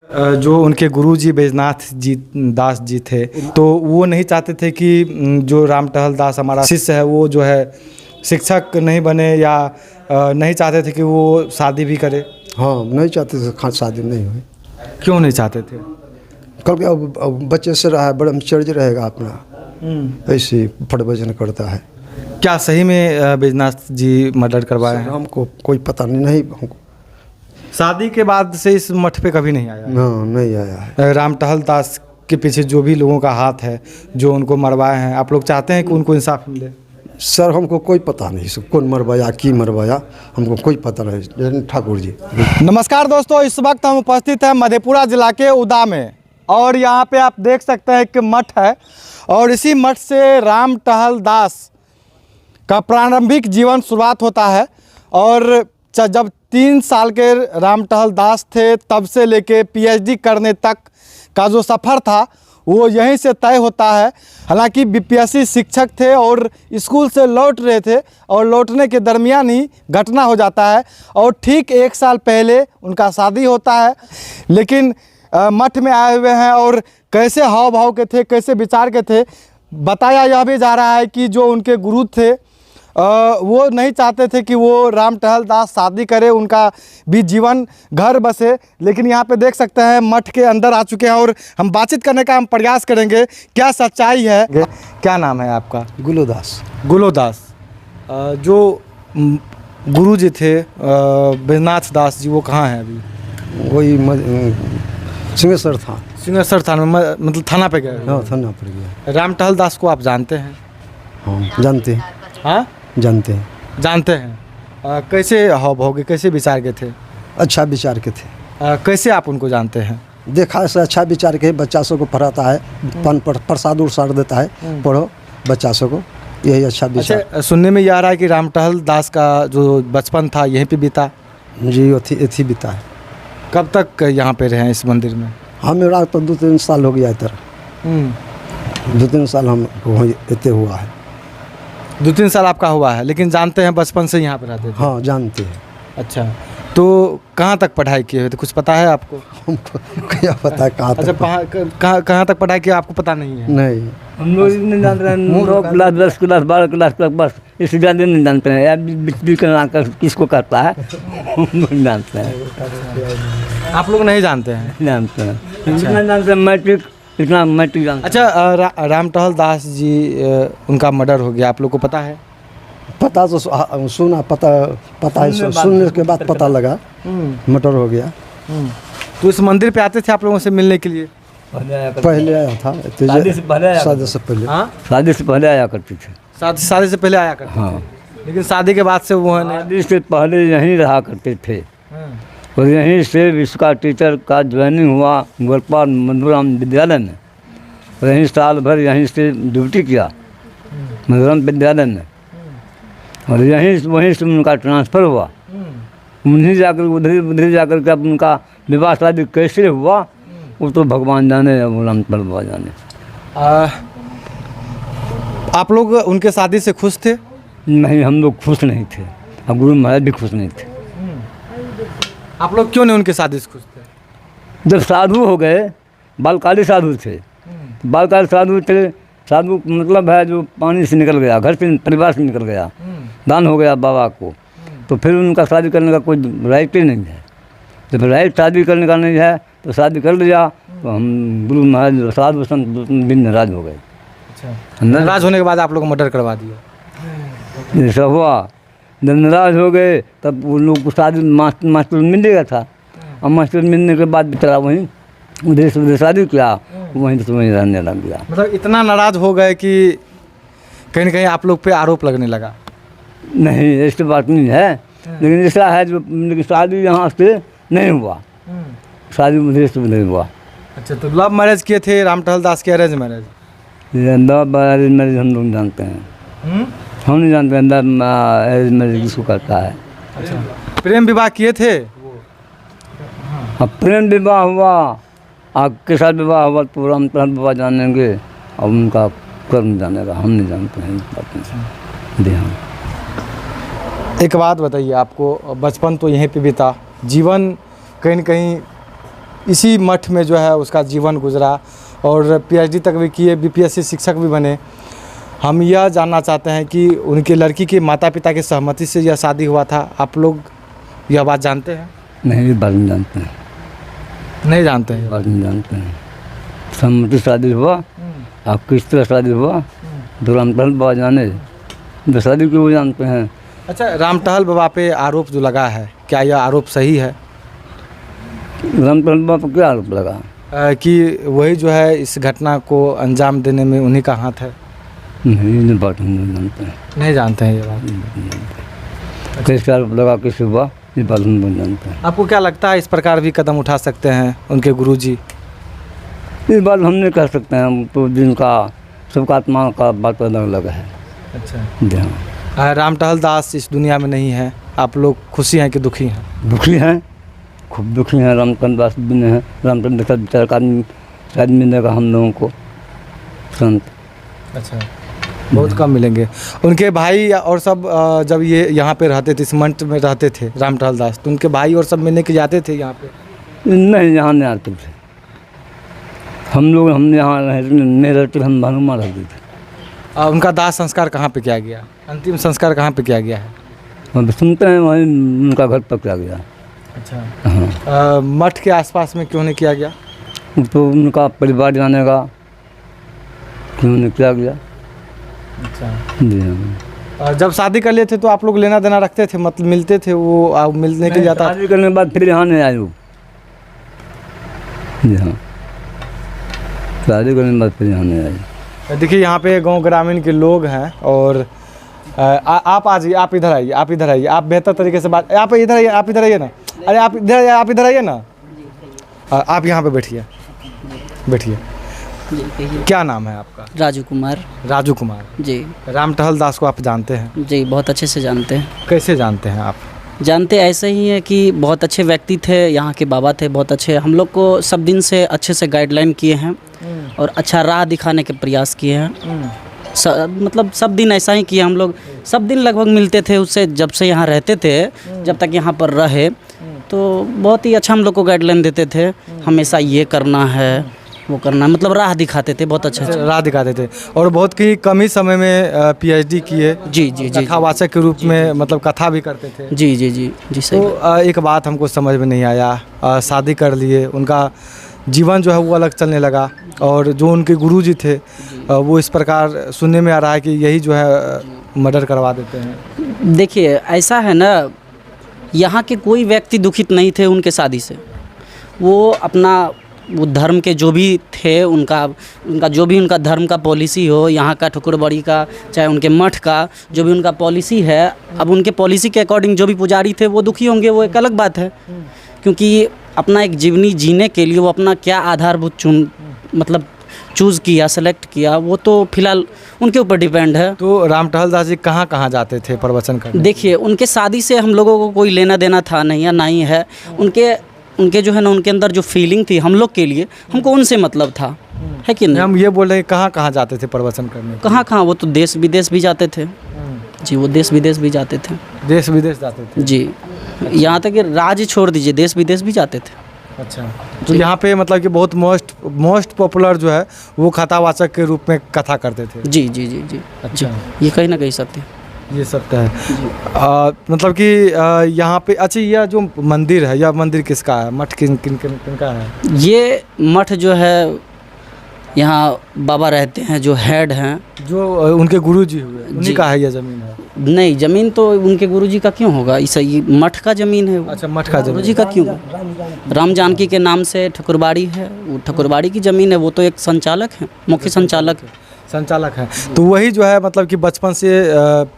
जो उनके गुरुजी बैजनाथ जी दास जी थे, तो वो नहीं चाहते थे कि जो राम टहल दास हमारा शिष्य है वो जो है शिक्षक नहीं बने, या नहीं चाहते थे कि वो शादी भी करे। हाँ, नहीं चाहते थे खास शादी नहीं हुई। क्यों नहीं चाहते थे? कल के अब बच्चे से रहा है, ब्रह्मचर्य रहेगा अपना, ऐसे फटभजन करता है। क्या सही में बैजनाथ जी मर्डर करवाए हैं? हमको कोई पता नहीं हमको। शादी के बाद से इस मठ पे कभी नहीं आया? हाँ, नहीं आया है। राम टहल दास के पीछे जो भी लोगों का हाथ है, जो उनको मरवाए हैं, आप लोग चाहते हैं कि उनको इंसाफ मिले? सर हमको कोई पता नहीं, सब कौन मरवाया की मरवाया हमको कोई पता नहीं। ठाकुर जी। नमस्कार दोस्तों, इस वक्त हम उपस्थित हैं मधेपुरा जिला के उदा में, और यहाँ पे आप देख सकते हैं कि मठ है, और इसी मठ से राम टहल दास का प्रारंभिक जीवन शुरुआत होता है। और जब 3 साल के राम टहल दास थे, तब से लेके पीएचडी करने तक का जो सफ़र था वो यहीं से तय होता है। हालांकि बीपीएससी शिक्षक थे और स्कूल से लौट रहे थे, और लौटने के दरमियान ही घटना हो जाता है, और ठीक 1 साल पहले उनका शादी होता है। लेकिन मठ में आए हुए हैं, और कैसे हाव भाव के थे, कैसे विचार के थे, बताया यह भी जा रहा है कि जो उनके गुरु थे वो नहीं चाहते थे कि वो राम टहल दास शादी करे, उनका भी जीवन घर बसे। लेकिन यहाँ पे देख सकते हैं मठ के अंदर आ चुके हैं, और हम बातचीत करने का हम प्रयास करेंगे क्या सच्चाई है। क्या नाम है आपका? गुलोदास। गुलोदास। जो गुरु जी थे बैजनाथ दास जी, वो कहाँ हैं अभी? वही सिंहेश्वर था। सिंहेश्वर थाना में, मतलब थाना पे गए? हाँ, थाना पर गया। राम टहल दास को आप जानते हैं? हाँ, जानते हैं। हाँ, जानते हैं। जानते हैं। कैसे हाव भाव के, कैसे विचार के थे? अच्छा विचार के थे। कैसे आप उनको जानते हैं? देखा से अच्छा विचार के बच्चा सबको पढ़ाता है, प्रसाद उरसाद देता है, पढ़ो बच्चा सबको, यही अच्छा विचार। अच्छा, सुनने में ये आ रहा है कि राम टहल दास का जो बचपन था यहीं पे बीता? जी, अथी बीता है। कब तक यहाँ पे रहे इस मंदिर में? मेरा तो 2-3 साल हो गया इधर। 2-3 साल हम इतने हुआ है। 2-3 साल आपका हुआ है, लेकिन जानते हैं बचपन से यहाँ पे रहते थे? हाँ, जानते हैं। अच्छा, तो कहाँ तक पढ़ाई किए हुए थे, कुछ पता है आपको? हमको क्या पता है कहाँ अच्छा, तक। कहाँ तक पढ़ाई किया आपको पता नहीं है? नहीं, हम लोग नहीं जानते हैं। 9 क्लास 10 क्लास 12 क्लास तक बस, इससे ज़्यादा नहीं जानते हैं। यार बिजली का किसको करता है हम लोग नहीं जानते हैं। आप लोग नहीं जानते हैं? जानते हैं, इतना जानते हैं मैट्रिक, इतना मैट्रिक जानते। अच्छा, राम टहल दास जी उनका मर्डर हो गया, आप लोग को पता है? पता तो सुना, पता है, सुनने के बाद पता लगा मर्डर हो गया। तो इस मंदिर पे आते थे आप लोगों से मिलने के लिए? पहले आया था, शादी से पहले आया। शादी से पहले। हाँ, शादी से पहले आया करते थे। शादी से पहले आया करते? हाँ, लेकिन शादी के बाद से वो है नहीं? शादी से पहले यहीं रहा करते थे, और यहीं से इसका टीचर का ज्वाइनिंग हुआ गोपाल मधुराम विद्यालय में, और यहीं साल भर यहीं से ड्यूटी किया मधुराम विद्यालय में, और वहीं से उनका ट्रांसफ़र हुआ। उन्हीं जाकर उधर जाकर के अब उनका विवाह शादी कैसे हुआ वो तो भगवान जाने, राम टहल जाने। आप लोग उनके शादी से खुश थे? नहीं, हम लोग खुश नहीं थे, और गुरु महाराज भी खुश नहीं थे। आप लोग क्यों नहीं उनके शादी से खुश थे? जब साधु हो गए, बालकाली साधु थे, बालकाली साधु थे, साधु मतलब है जो पानी से निकल गया, घर से परिवार से निकल गया, दान हो गया बाबा को, तो फिर उनका शादी करने का कोई राइट ही नहीं है। जब राइट शादी करने का नहीं है तो शादी कर लिया, तो हम गुरु महाराज साधु संत भी नाराज हो गए। अच्छा, नाराज होने के बाद आप लोग को मर्डर करवा दिया? ऐसा हुआ, जब नाराज हो गए तब उन लोग को शादी मास्टर मिल गया था, और मास्टर मिलने के बाद बेचारा वहीं उधर से उधर शादी किया, वहीं से वहीं रहने लग गया। मतलब इतना नाराज हो गए कि कहीं ना कहीं आप लोग पे आरोप लगने लगा? नहीं, ऐसी बात नहीं है, लेकिन ऐसा है जो शादी यहाँ से नहीं हुआ, शादी उधर से नहीं हुआ। अच्छा, तो लव मैरिज किए थे राम टहल दास के, अरेंज मैरिज? लव मैरिज हम लोग जानते हैं, हम नहीं जानते हैं लव अरेंज मैरिज किसको करता है। अच्छा, प्रेम विवाह किए थे? अब प्रेम विवाह हुआ, आपके साथ विवाह हुआ तो राम टहल बाबा जानेंगे, और उनका कर्म जानेगा, हम नहीं जानते हैं। ध्यान एक बात बताइए, आपको बचपन तो यहीं पे बीता, जीवन कहीं न कहीं इसी मठ में जो है उसका जीवन गुजरा और पीएचडी तक भी किए, बीपीएससी शिक्षक भी बने। हम यह जानना चाहते हैं कि उनके लड़की के माता पिता की सहमति से यह शादी हुआ था। आप लोग यह बात जानते हैं? नहीं, ये बात नहीं जानते हैं, नहीं जानते हैं। बात नहीं जानते हैं। सम्मति शादी हुआ, आप किस तरह शादी हुआ तो रामटहल बाबा जाने, तो शादी क्यों वो जानते हैं। अच्छा, रामटहल बाबा पे आरोप जो लगा है, क्या यह आरोप सही है? रामटहल बाबा पर क्या आरोप लगा? कि वही जो है इस घटना को अंजाम देने में उन्हीं का हाथ है? नहीं, ये बात हम नहीं जानते हैं। नहीं जानते हैं ये बात। कैसे आरोप लगा, कैसे हुआ, ये बात हम नहीं जानते हैं। आपको क्या लगता है इस प्रकार भी कदम उठा सकते हैं उनके गुरुजी? ये बात हम नहीं कह सकते हैं, हम तो जिनका सबका आत्मा का बात अलग अलग है। अच्छा, जी हाँ। रामटहल दास इस दुनिया में नहीं है, आप लोग खुशी हैं कि दुखी हैं? दुखी हैं, खूब दुखी हैं। रामचंद्र दास भी नहीं है, रामचंद्र दास बेचारे का आदमी शायद मिलेगा हम लोगों को संत। अच्छा, बहुत कम मिलेंगे। उनके भाई और सब जब ये यहाँ पे रहते थे, इस मंच में रहते थे रामटहल दास, तो उनके भाई और सब मिलने के जाते थे यहाँ पे? नहीं, यहाँ नहीं आते थे हम लोग। हम यहाँ नहीं रहते, हम भानुमा रहते थे। उनका दाह संस्कार कहाँ पे किया गया? अंतिम संस्कार कहाँ पे किया गया है? हम सुनते हैं वहीं उनका घर पर किया गया। अच्छा, हाँ, मठ के आसपास में क्यों नहीं किया गया? तो उनका परिवार जाने का क्यों नहीं किया गया। अच्छा, जी हाँ। जब शादी कर लिए थे तो आप लोग लेना देना रखते थे, मतलब मिलते थे, वो मिलने के जाता? शादी करने के बाद फिर यहाँ नहीं आए वो। जी हाँ, शादी करने के बाद फिर यहाँ नहीं आए। देखिए यहाँ पे गांव ग्रामीण के लोग हैं और आप आ जाइए, आप इधर आइए, आप इधर आइए, आप बेहतर तरीके से बात, आप इधर आइए, आप इधर आइए ना। अरे आप इधर आइए ना। आप यहाँ पे बैठिए, बैठिए। क्या नाम है आपका? राजू कुमार। राजू कुमार जी। रामटहल दास को आप जानते हैं? जी, बहुत अच्छे से जानते हैं। कैसे जानते हैं आप? जानते ऐसे ही हैं कि बहुत अच्छे व्यक्ति थे, यहाँ के बाबा थे, बहुत अच्छे, हम लोग को सब दिन से अच्छे से गाइडलाइन किए हैं और अच्छा राह दिखाने के प्रयास किए हैं। मतलब सब दिन ऐसा ही किया, हम लोग सब दिन लगभग मिलते थे उससे, जब से यहाँ रहते थे, जब तक यहाँ पर रहे, तो बहुत ही अच्छा हम लोग को गाइडलाइन देते थे। हमेशा ये करना है, वो करना है, मतलब राह दिखाते थे, बहुत अच्छा राह दिखाते थे। और बहुत ही कम ही समय में पीएचडी किए। जी जी जी, कथावाचक के रूप में, मतलब कथा भी करते थे। जी जी जी जी, सही। तो एक बात हमको समझ में नहीं आया, शादी कर लिए, उनका जीवन जो है वो अलग चलने लगा और जो उनके गुरुजी थे वो इस प्रकार सुनने में आ रहा है कि यही जो है मर्डर करवा देते हैं। देखिए ऐसा है ना, यहाँ के कोई व्यक्ति दुखित नहीं थे उनके शादी से। वो अपना वो धर्म के जो भी थे, उनका जो भी उनका धर्म का पॉलिसी हो, यहाँ का ठकुरबाड़ी का, चाहे उनके मठ का जो भी उनका पॉलिसी है, अब उनके पॉलिसी के अकॉर्डिंग जो भी पुजारी थे वो दुखी होंगे, वो एक अलग बात है। क्योंकि अपना एक जीवनी जीने के लिए वो अपना क्या आधारभूत मतलब चूज़ किया, सेलेक्ट किया, वो तो फिलहाल उनके ऊपर डिपेंड है। तो रामटहल दास जी कहाँ कहाँ जाते थे प्रवचन करने? देखिए उनके शादी से हम लोगों को कोई लेना देना था नहीं या नहीं है। उनके जो है ना, उनके अंदर जो फीलिंग थी हम लोग के लिए, हमको उनसे मतलब था, है कि नहीं? हम ये बोल रहे हैं कहाँ कहाँ जाते थे प्रवचन करने? कहाँ कहाँ, वो तो देश विदेश भी जाते थे। जी, वो देश विदेश भी जाते थे। देश विदेश जाते थे? जी, यहाँ तक कि राज्य छोड़ दीजिए, देश विदेश भी जाते थे। अच्छा, तो यहाँ पे मतलब कि बहुत मोस्ट पॉपुलर जो है वो कथावाचक के रूप में कथा करते थे? जी जी जी जी। अच्छा, ये कहीं ना कहीं सत्य, ये सत्य है। मतलब कि यहाँ पे, अच्छा, यह जो मंदिर है, यह मंदिर किसका है? मठ किनका है? ये मठ जो है, यहाँ बाबा रहते हैं जो हेड हैं, जो उनके गुरुजी हुए, उन्हीं का है यह ज़मीन है? नहीं, ज़मीन तो उनके गुरुजी का क्यों होगा, इस ये मठ का ज़मीन है वो। अच्छा, मठ का गुरुजी का क्यों? राम जानकी के नाम से ठकुरबाड़ी है, वो ठकुरबाड़ी की ज़मीन है, वो तो एक संचालक है, मुख्य संचालक है। तो वही जो है मतलब कि बचपन से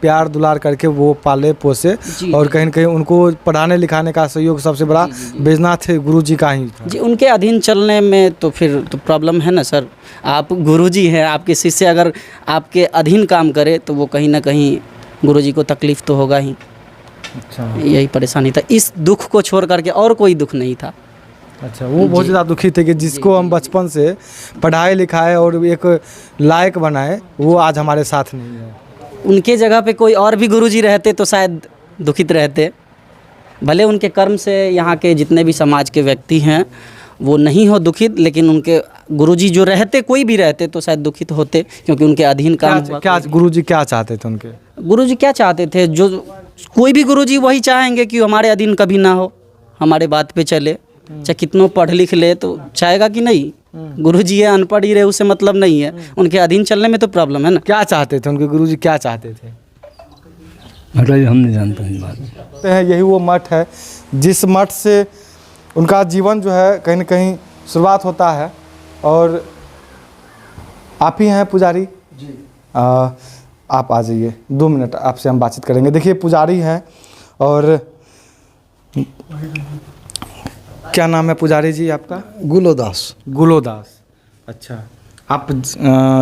प्यार दुलार करके वो पाले पोसे और कहीं न कहीं उनको पढ़ाने लिखाने का सहयोग सबसे बड़ा बैजनाथ गुरुजी का ही था। जी, उनके अधीन चलने में तो फिर तो प्रॉब्लम है ना सर। आप गुरुजी हैं, आपके शिष्य अगर आपके अधीन काम करे तो वो कहीं ना कहीं गुरुजी को तकलीफ़ तो होगा ही। अच्छा, यही परेशानी था, इस दुख को छोड़ करके और कोई दुख नहीं था। अच्छा, वो बहुत ज़्यादा दुखी थे कि जिसको हम बचपन से पढ़ाए लिखाए और एक लायक बनाए, वो आज हमारे साथ नहीं है। उनके जगह पे कोई और भी गुरुजी रहते तो शायद दुखित रहते। भले उनके कर्म से यहाँ के जितने भी समाज के व्यक्ति हैं वो नहीं हो दुखित, लेकिन उनके गुरुजी जो रहते, कोई भी रहते तो शायद दुखित होते, क्योंकि उनके अधीन काम हुआ। क्या गुरुजी क्या चाहते थे उनके? गुरुजी क्या चाहते थे, जो कोई भी गुरुजी वही चाहेंगे कि हमारे अधीन कभी ना हो, हमारे बात पे चले, चाहे कितनों पढ़ लिख ले तो चाहेगा कि नहीं। गुरुजी है, अनपढ़ ही रहे उससे मतलब नहीं है, उनके अधीन चलने में तो प्रॉब्लम है ना। क्या चाहते थे उनके गुरुजी, क्या चाहते थे? बताइए, हम नहीं जानते हैं बात। कहते हैं यही वो मठ है जिस मठ से उनका जीवन जो है कहीं न कहीं शुरुआत होता है। और आप ही हैं पुजारी जी? आप आ जाइए, 2 मिनट आपसे हम बातचीत करेंगे। देखिए पुजारी हैं, और क्या नाम है पुजारी जी आपका? गुलोदास। गुलोदास। अच्छा, आप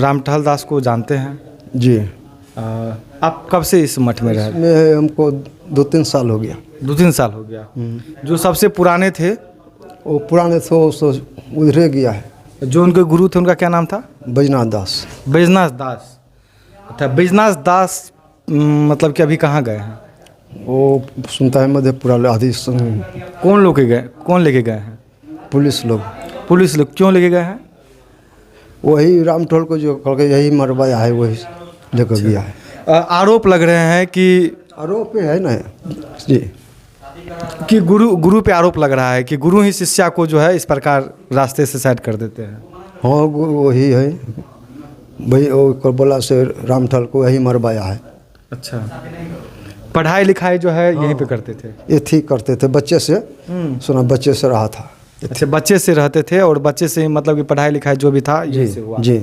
रामटहल दास को जानते हैं जी? आप कब से इस मठ में रह रहे? में हमको 2-3 साल हो गया। 2-3 साल हो गया। जो सबसे पुराने थे वो पुराने थे, वो उधरे गया है। जो उनके गुरु थे उनका क्या नाम था? बैजनाथ दास। बैजनाथ दास। अच्छा, बैजनाथ दास मतलब कि अभी कहाँ गए हैं? वो सुनता है मधेपुरा आदि। कौन लेके गए हैं? पुलिस लोग। पुलिस लोग क्यों लेके गए हैं? वही रामटोल को जो करके यही मरवाया है, वही लेकर गया है। आरोप लग रहे हैं कि आरोप है ना जी, कि गुरु पे आरोप लग रहा है कि गुरु ही शिष्या को जो है इस प्रकार रास्ते से साइड कर देते हैं। हाँ वही है, वही वो बोला से रामटोल को यही मरवाया है। अच्छा, पढ़ाई लिखाई जो है यहीं पे करते थे? ये ठीक करते थे बच्चे से। सुना बच्चे से रहा था। अच्छा, बच्चे से रहते थे, और बच्चे से मतलब कि पढ़ाई लिखाई जो भी था यहीं से हुआ? जी।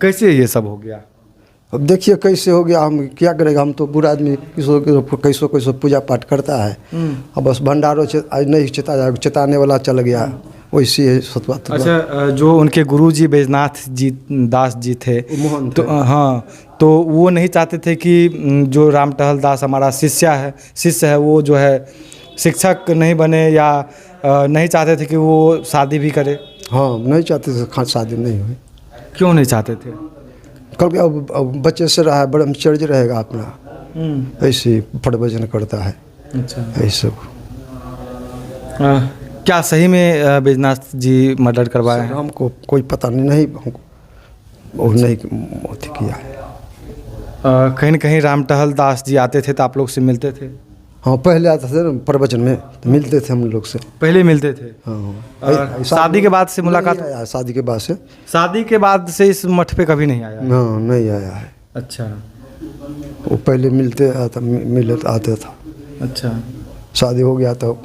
कैसे ये सब हो गया? अब देखिए कैसे हो गया, हम क्या करेगा, हम तो बुरा आदमी, कैसो पूजा पाठ करता है। अब बस भंडारों आज नहीं चेताने वाला चल गया, वैसी है सतवा। अच्छा, जो उनके गुरुजी बैजनाथ जी दास जी थे तो हाँ, तो वो नहीं चाहते थे कि जो रामटहल दास हमारा शिष्य है वो जो है शिक्षक नहीं बने, या नहीं चाहते थे कि वो शादी भी करे? हाँ नहीं चाहते थे शादी नहीं हुई। क्यों नहीं चाहते थे? कल के अब बच्चे से रहा है, ब्रह्मचर्य रहेगा अपना, ऐसे प्रवचन करता है। अच्छा, ऐसे क्या सही में बैजनाथ जी मर्डर करवाए हैं? हमको कोई पता नहीं हमको वो नहीं किया है। कहीं न कहीं रामटहल दास जी आते थे तो आप लोग से मिलते थे? हाँ पहले आते थे ना प्रवचन में, तो मिलते थे हम लोग से। पहले मिलते थे? हाँ। शादी के बाद से मुलाकात? शादी के बाद से। शादी के बाद से इस मठ पे कभी नहीं आया? हाँ नहीं आया है। अच्छा, वो पहले मिलते आते था। अच्छा, शादी हो गया तो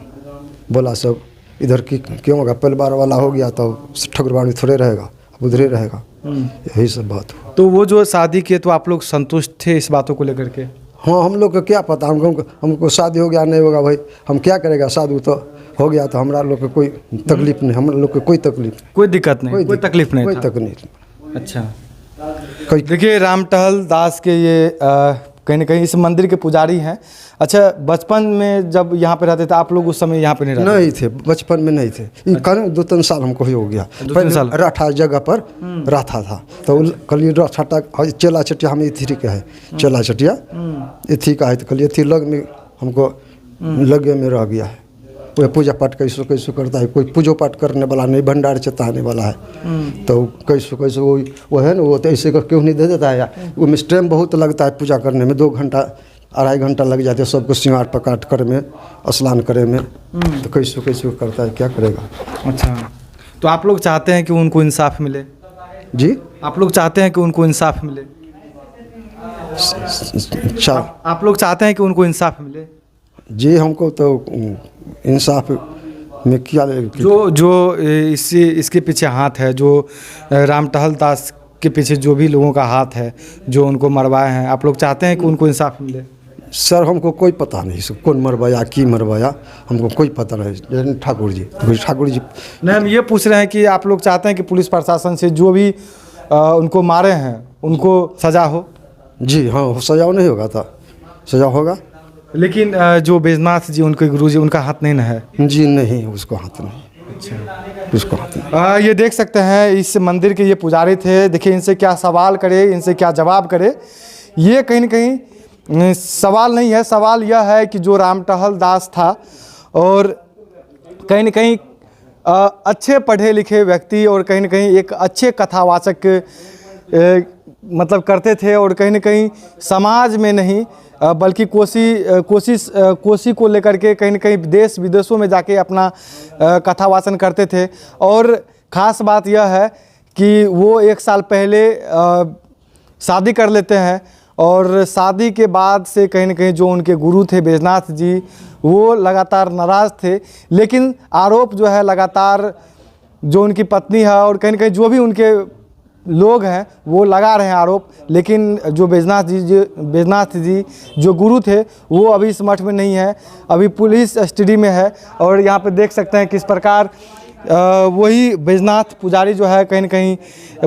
बोला सब इधर की क्यों होगा, परिवार वाला हो गया तो ठकुरबाड़ी थोड़े रहेगा, उधरे रहेगा, यही सब बात हुआ। तो वो जो शादी किए तो आप लोग संतुष्ट थे इस बातों को लेकर के? हाँ हम लोग को क्या पता, हमको शादी हो गया नहीं होगा भाई, हम क्या करेगा, शादी तो हो गया तो हमारा लोग को कोई तकलीफ नहीं, हम लोग को कोई तकलीफ नहीं, कोई दिक्कत नहीं, कोई तकलीफ नहीं, कोई तकलीफ नहीं। अच्छा, देखिए रामटहल दास के ये कहीं न कहीं इस मंदिर के पुजारी हैं। अच्छा, बचपन में जब यहाँ पे रहते थे आप लोग, उस समय यहाँ पे नहीं थे, बचपन में नहीं थे। ये कल 2-3 साल हमको ही हो गया। 2-3 साल राठा जगह पर रहता था, तो कल राठा चेला चटिया, हम इथी का है, चेला चटिया इथी का है, तो कल इथी लग में हमको लगे में रह गया है। कोई पूजा पाठ कैसो करता है, कोई पूजो पाठ करने वाला नहीं, भंडार चेताने वाला है, तो कैसो वो है ना, वो तो ऐसे क्यों नहीं दे देता है यार। वो में टाइम बहुत लगता है पूजा करने में, 2 घंटा 2.5 घंटा लग जाते हैं सबको श्रृंगार पकाट करे में, स्नान करे में, तो कैसो करता है, क्या करेगा। अच्छा, तो आप लोग चाहते हैं कि उनको इंसाफ मिले? जी, आप लोग चाहते हैं कि उनको इंसाफ मिले? अच्छा, आप लोग चाहते हैं कि उनको इंसाफ मिले? जी हमको तो इंसाफ में क्या जो इसके पीछे हाथ है, जो रामटहल दास के पीछे जो भी लोगों का हाथ है, जो उनको मरवाए हैं, आप लोग चाहते हैं कि उनको इंसाफ मिले? सर हमको कोई पता नहीं, कौन मरवाया की मरवाया हमको कोई पता नहीं। ठाकुर जी नहीं, हम ये पूछ रहे हैं कि आप लोग चाहते हैं कि पुलिस प्रशासन से जो भी उनको मारे हैं उनको सजा हो? जी हाँ, सजा नहीं होगा था, सजा होगा। लेकिन जो बैजनाथ जी उनके गुरुजी, उनका हाथ नहीं ना है? जी नहीं, उसको हाथ नहीं। अच्छा, उसको हाथ नहीं। ये देख सकते हैं इस मंदिर के ये पुजारी थे। देखिए इनसे क्या सवाल करे, इनसे क्या जवाब करे। ये कहीं न कहीं सवाल नहीं है, सवाल यह है कि जो रामटहल दास था और कहीं न कहीं अच्छे पढ़े लिखे व्यक्ति और कहीं ना कहीं एक अच्छे कथावाचक मतलब करते थे, और कहीं ना कहीं समाज में नहीं बल्कि कोसी को लेकर के कहीं ना कहीं देश विदेशों में जाके अपना कथावाचन करते थे। और ख़ास बात यह है कि वो 1 साल पहले शादी कर लेते हैं, और शादी के बाद से कहीं ना कहीं जो उनके गुरु थे बैजनाथ जी, वो लगातार नाराज़ थे। लेकिन आरोप जो है लगातार जो उनकी पत्नी है और कहीं ना कहीं जो भी उनके लोग हैं वो लगा रहे हैं आरोप, लेकिन जो बैजनाथ जी जो गुरु थे वो अभी इस मठ में नहीं है, अभी पुलिस कस्टडी में है। और यहाँ पे देख सकते हैं किस प्रकार वही बैजनाथ पुजारी जो है कहीं ना कहीं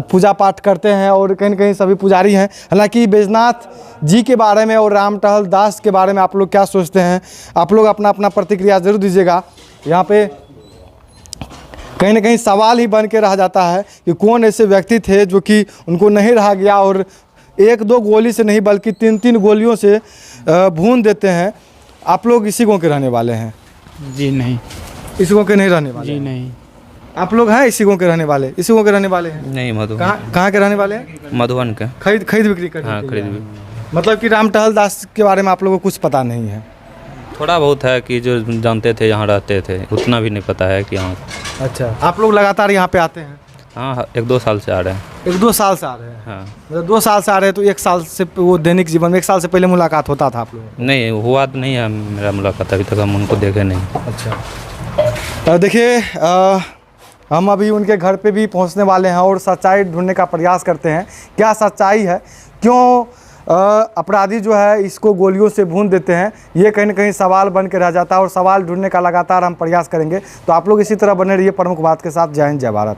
पूजा पाठ करते हैं, और कहीं ना कहीं सभी पुजारी हैं। हालांकि बैजनाथ जी के बारे में और राम टहल दास के बारे में आप लोग क्या सोचते हैं, आप लोग अपना अपना प्रतिक्रिया ज़रूर दीजिएगा। यहाँ पे कहीं ना कहीं सवाल ही बन के रह जाता है कि कौन ऐसे व्यक्ति थे जो कि उनको नहीं रहा गया और 1-2 गोली से नहीं बल्कि 3-3 गोलियों से भून देते हैं। आप लोग इसी गाँव के रहने वाले हैं? जी नहीं। इसी गाँव के नहीं रहने वाले? जी नहीं। आप लोग हैं इसी गाँव के रहने वाले? इसी गाँव के रहने वाले हैं? नहीं, मधुबन। कहाँ के रहने वाले हैं? मधुबन के। खरीद बिक्री करते हाँ, हैं? खरीद बिक्री। मतलब कि राम टहल दास के बारे में आप लोगों को कुछ पता नहीं है? थोड़ा बहुत है कि जो जानते थे, यहाँ रहते थे, उतना भी नहीं पता है कि यहाँ। अच्छा, आप लोग लगातार यहाँ पे आते हैं? हाँ, 1-2 साल से आ रहे हैं। 1-2 साल से आ रहे हैं? हाँ। मतलब 2 साल से आ रहे हैं, तो 1 साल से वो दैनिक जीवन में 1 साल से पहले मुलाकात होता था आप लोगों? नहीं हुआ तो नहीं है मेरा मुलाकात, अभी तक हम उनको देखे नहीं। अच्छा, देखिए हम अभी उनके घर पे भी पहुंचने वाले हैं और सच्चाई ढूंढने का प्रयास करते हैं। क्या सच्चाई है, क्यों अपराधी जो है इसको गोलियों से भून देते हैं, ये कहीं ना कहीं सवाल बन के रह जाता है, और सवाल ढूंढने का लगातार हम प्रयास करेंगे। तो आप लोग इसी तरह बने रहिए प्रमुख बात के साथ। जय हिंद, जय भारत।